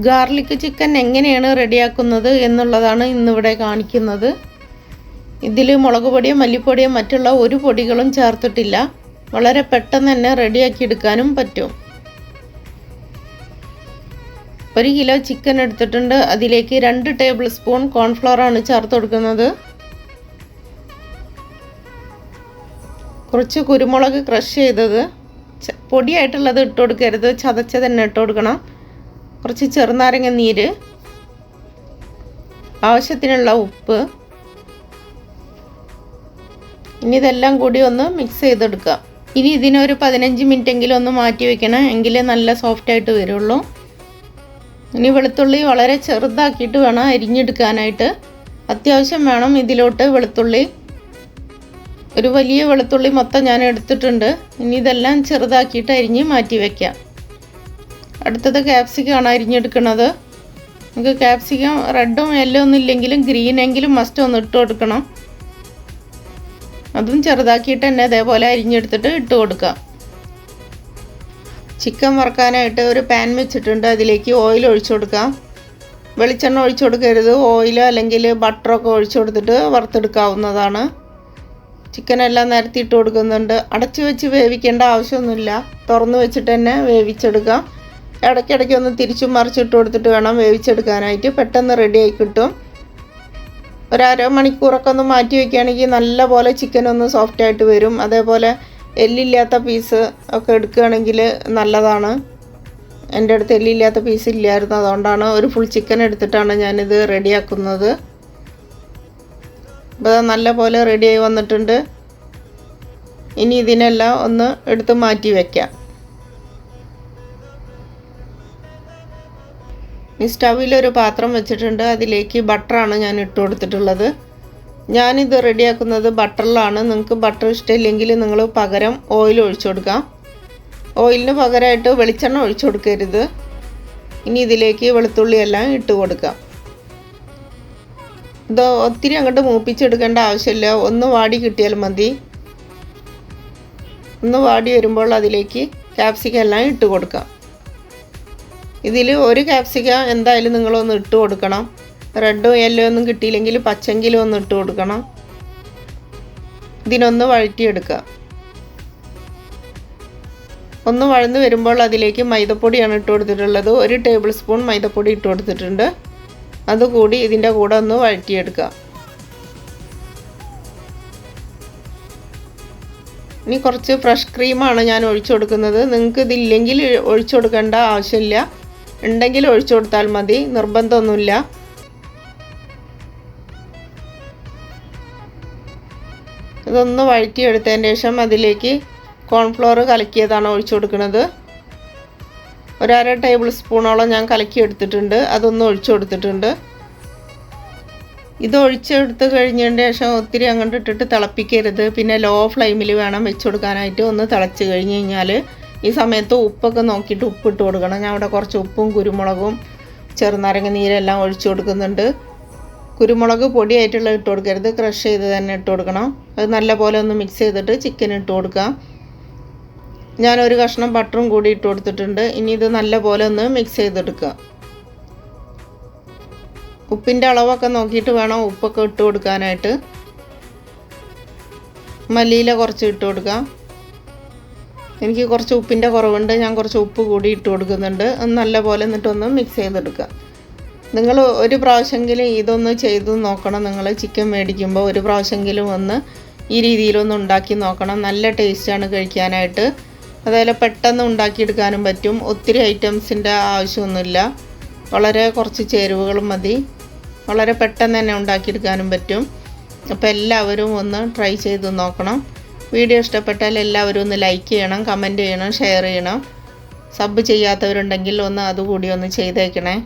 Garlic chicken എങ്ങനെയാണ് റെഡിയാക്കുന്നത് എന്നുള്ളതാണ് ഇന്നിവിടെ കാണിക്കുന്നത്. ഇതിൽ മുളക് പൊടിയോ മല്ലിപ്പൊടിയോ മറ്റുള്ള ഒരു പൊടികളും ചേർത്തിട്ടില്ല. വളരെ പെട്ടെന്ന് തന്നെ റെഡിയാക്കി എടുക്കാനും പറ്റും. 1 കിലോ ചിക്കൻ എടുത്തിട്ടുണ്ട്. അതിലേക്ക് 2 ടേബിൾ സ്പൂൺ കോൺഫ്ലവറാണ് ചേർത്ത് കൊടുക്കുന്നത്. കുറച്ച് കുരുമുളക് ക്രഷ് ചെയ്തത്, പൊടിയായിട്ടുള്ളത് ഇട്ട് കൊടുക്കരുത്, ചതച്ച് തന്നെ ഇട്ട് കൊടുക്കണം. കുറച്ച് ചെറുനാരങ്ങ നീര്, ആവശ്യത്തിനുള്ള ഉപ്പ്. ഇനി ഇതെല്ലാം കൂടി ഒന്ന് മിക്സ് ചെയ്തെടുക്കുക. ഇനി ഇതിനൊരു 15 മിനിറ്റെങ്കിലും ഒന്ന് മാറ്റി വെക്കണം, എങ്കിലേ നല്ല സോഫ്റ്റായിട്ട് വരുള്ളൂ. ഇനി വെളുത്തുള്ളി വളരെ ചെറുതാക്കിയിട്ട് വേണം അരിഞ്ഞെടുക്കാനായിട്ട്. അത്യാവശ്യം വേണം ഇതിലോട്ട് വെളുത്തുള്ളി. ഒരു വലിയ വെളുത്തുള്ളി മൊത്തം ഞാൻ എടുത്തിട്ടുണ്ട്. ഇനി ഇതെല്ലാം ചെറുതാക്കിയിട്ട് അരിഞ്ഞ് മാറ്റി വയ്ക്കാം. അടുത്തത് ക്യാപ്സിക്കമാണ് അരിഞ്ഞെടുക്കുന്നത്. നമുക്ക് ക്യാപ്സിക്കം റെഡും യെല്ലോ ഒന്നും ഇല്ലെങ്കിലും ഗ്രീനെങ്കിലും മസ്റ്റ് ഒന്ന് ഇട്ട് കൊടുക്കണം. അതും ചെറുതാക്കിയിട്ട് തന്നെ അതേപോലെ അരിഞ്ഞെടുത്തിട്ട് ഇട്ട് കൊടുക്കാം. ചിക്കൻ വറുക്കാനായിട്ട് ഒരു പാൻ വെച്ചിട്ടുണ്ട്. അതിലേക്ക് ഓയിൽ ഒഴിച്ചു കൊടുക്കാം. വെളിച്ചെണ്ണ ഒഴിച്ചു കൊടുക്കരുത്. ഓയിലോ അല്ലെങ്കിൽ ബട്ടറൊക്കെ ഒഴിച്ചു കൊടുത്തിട്ട് വറുത്തെടുക്കാവുന്നതാണ്. ചിക്കനെല്ലാം നിരത്തി ഇട്ട് കൊടുക്കുന്നുണ്ട്. അടച്ചു വെച്ച് വേവിക്കേണ്ട ആവശ്യമൊന്നുമില്ല. തുറന്ന് വെച്ചിട്ട് തന്നെ വേവിച്ചെടുക്കാം. ഇടയ്ക്കിടയ്ക്ക് ഒന്ന് തിരിച്ചും മറിച്ചിട്ട് കൊടുത്തിട്ട് വേണം വേവിച്ചെടുക്കാനായിട്ട്. പെട്ടെന്ന് റെഡിയായി കിട്ടും. ഒരു അരമണിക്കൂറൊക്കെ ഒന്ന് മാറ്റി വയ്ക്കുകയാണെങ്കിൽ നല്ല പോലെ ചിക്കൻ ഒന്ന് സോഫ്റ്റായിട്ട് വരും. അതേപോലെ എല്ലില്ലാത്ത പീസ് ഒക്കെ എടുക്കുകയാണെങ്കിൽ നല്ലതാണ്. എൻ്റെ അടുത്ത് എല്ലില്ലാത്ത പീസ് ഇല്ലായിരുന്നു, അതുകൊണ്ടാണ് ഒരു ഫുൾ ചിക്കൻ എടുത്തിട്ടാണ് ഞാനിത് റെഡിയാക്കുന്നത്. അപ്പോൾ നല്ല പോലെ റെഡിയായി വന്നിട്ടുണ്ട്. ഇനി ഇതിനെല്ലാം ഒന്ന് എടുത്ത് മാറ്റി വയ്ക്കാം. ഈ സ്റ്റൗവിലൊരു പാത്രം വെച്ചിട്ടുണ്ട്. അതിലേക്ക് ബട്ടറാണ് ഞാൻ ഇട്ട് കൊടുത്തിട്ടുള്ളത്. ഞാനിത് റെഡിയാക്കുന്നത് ബട്ടറിലാണ്. നിങ്ങൾക്ക് ബട്ടർ ഇഷ്ടമില്ലെങ്കിൽ നിങ്ങൾ പകരം ഓയിൽ ഒഴിച്ചു കൊടുക്കാം. ഓയിലിന് പകരമായിട്ട് വെളിച്ചെണ്ണ ഒഴിച്ചു കൊടുക്കരുത്. ഇനി ഇതിലേക്ക് വെളുത്തുള്ളിയെല്ലാം ഇട്ട് കൊടുക്കാം. ഇത് ഒത്തിരി അങ്ങോട്ട് മൂപ്പിച്ചെടുക്കേണ്ട ആവശ്യമില്ല. ഒന്ന് വാടി കിട്ടിയാൽ മതി. ഒന്ന് വാടി വരുമ്പോൾ അതിലേക്ക് ക്യാപ്സിക്കം എല്ലാം ഇട്ട് കൊടുക്കാം. ഇതിൽ ഒരു ക്യാപ്സിക്കം എന്തായാലും നിങ്ങളൊന്ന് ഇട്ട് കൊടുക്കണം. റെഡോ യെല്ലോ ഒന്നും കിട്ടിയില്ലെങ്കിൽ പച്ചെങ്കിലും ഒന്ന് ഇട്ട് കൊടുക്കണം. ഇതിനൊന്ന് വഴറ്റിയെടുക്കുക. ഒന്ന് വഴന്ന് വരുമ്പോൾ അതിലേക്ക് മൈദപ്പൊടിയാണ് ഇട്ട് കൊടുത്തിട്ടുള്ളത്. 1 ടേബിൾ സ്പൂൺ മൈദപ്പൊടി ഇട്ട് കൊടുത്തിട്ടുണ്ട്. അതുകൂടി ഇതിൻ്റെ കൂടെ ഒന്ന് വഴറ്റിയെടുക്കുക. ഇനി കുറച്ച് ഫ്രഷ് ക്രീമാണ് ഞാൻ ഒഴിച്ചു കൊടുക്കുന്നത്. നിങ്ങൾക്ക് ഇതില്ലെങ്കിൽ ഒഴിച്ചു കൊടുക്കേണ്ട ആവശ്യമില്ല. ഉണ്ടെങ്കിൽ ഒഴിച്ചു കൊടുത്താൽ മതി, നിർബന്ധമൊന്നുമില്ല. ഇതൊന്ന് വഴറ്റിയെടുത്തതിന് ശേഷം അതിലേക്ക് കോൺഫ്ലവർ കലക്കിയതാണ് ഒഴിച്ചു കൊടുക്കുന്നത്. 1/2 ടേബിൾ സ്പൂണോളം ഞാൻ കലക്കിയെടുത്തിട്ടുണ്ട്. അതൊന്ന് ഒഴിച്ചു കൊടുത്തിട്ടുണ്ട്. ഇത് ഒഴിച്ചെടുത്ത് കഴിഞ്ഞതിന് ശേഷം ഒത്തിരി അങ്ങോട്ട് ഇട്ടിട്ട് തിളപ്പിക്കരുത്. പിന്നെ ലോ ഫ്ലെയിമിൽ വേണം വെച്ച് കൊടുക്കാനായിട്ട്. ഒന്ന് തിളച്ച് കഴിഞ്ഞ് കഴിഞ്ഞാൽ ഈ സമയത്ത് ഉപ്പൊക്കെ നോക്കിയിട്ട് ഉപ്പിട്ട് കൊടുക്കണം. ഞാൻ അവിടെ കുറച്ച് ഉപ്പും കുരുമുളകും ചെറുനാരങ്ങ നീരെല്ലാം ഒഴിച്ചു കൊടുക്കുന്നുണ്ട്. കുരുമുളക് പൊടിയായിട്ടുള്ള ഇട്ട് കൊടുക്കരുത്, ക്രഷ് ചെയ്ത് തന്നെ ഇട്ട് കൊടുക്കണം. അത് നല്ലപോലെ ഒന്ന് മിക്സ് ചെയ്തിട്ട് ചിക്കൻ ഇട്ട് കൊടുക്കാം. ഞാനൊരു കഷ്ണം ബട്ടറും കൂടി ഇട്ട് കൊടുത്തിട്ടുണ്ട്. ഇനി ഇത് നല്ലപോലെ ഒന്ന് മിക്സ് ചെയ്തെടുക്കുക. ഉപ്പിൻ്റെ അളവൊക്കെ നോക്കിയിട്ട് വേണം ഉപ്പൊക്കെ ഇട്ട് കൊടുക്കാനായിട്ട്. മല്ലിയില കുറച്ച് ഇട്ട് കൊടുക്കാം. എനിക്ക് കുറച്ച് ഉപ്പിൻ്റെ കുറവുണ്ട്, ഞാൻ കുറച്ച് ഉപ്പ് കൂടി ഇട്ട് കൊടുക്കുന്നുണ്ട്. നല്ലപോലെ എന്നിട്ടൊന്ന് മിക്സ് ചെയ്തെടുക്കുക. നിങ്ങൾ ഒരു പ്രാവശ്യമെങ്കിലും ഇതൊന്ന് ചെയ്ത് നോക്കണം. നിങ്ങൾ ചിക്കൻ മേടിക്കുമ്പോൾ ഒരു പ്രാവശ്യമെങ്കിലും ഒന്ന് ഈ രീതിയിലൊന്ന് ഉണ്ടാക്കി നോക്കണം. നല്ല ടേസ്റ്റാണ് കഴിക്കാനായിട്ട്. അതേപോലെ പെട്ടെന്ന് ഉണ്ടാക്കിയെടുക്കാനും പറ്റും. ഒത്തിരി ഐറ്റംസിൻ്റെ ആവശ്യമൊന്നുമില്ല. വളരെ കുറച്ച് ചേരുവകളും മതി. വളരെ പെട്ടെന്ന് തന്നെ ഉണ്ടാക്കിയെടുക്കാനും പറ്റും. അപ്പോൾ എല്ലാവരും ഒന്ന് ട്രൈ ചെയ്ത് നോക്കണം. വീഡിയോ ഇഷ്ടപ്പെട്ടാൽ എല്ലാവരും ഒന്ന് ലൈക്ക് ചെയ്യണം, കമൻറ്റ് ചെയ്യണം, ഷെയർ ചെയ്യണം. സബ് ചെയ്യാത്തവരുണ്ടെങ്കിൽ ഒന്ന് അതുകൂടി ഒന്ന് ചെയ്തേക്കണേ.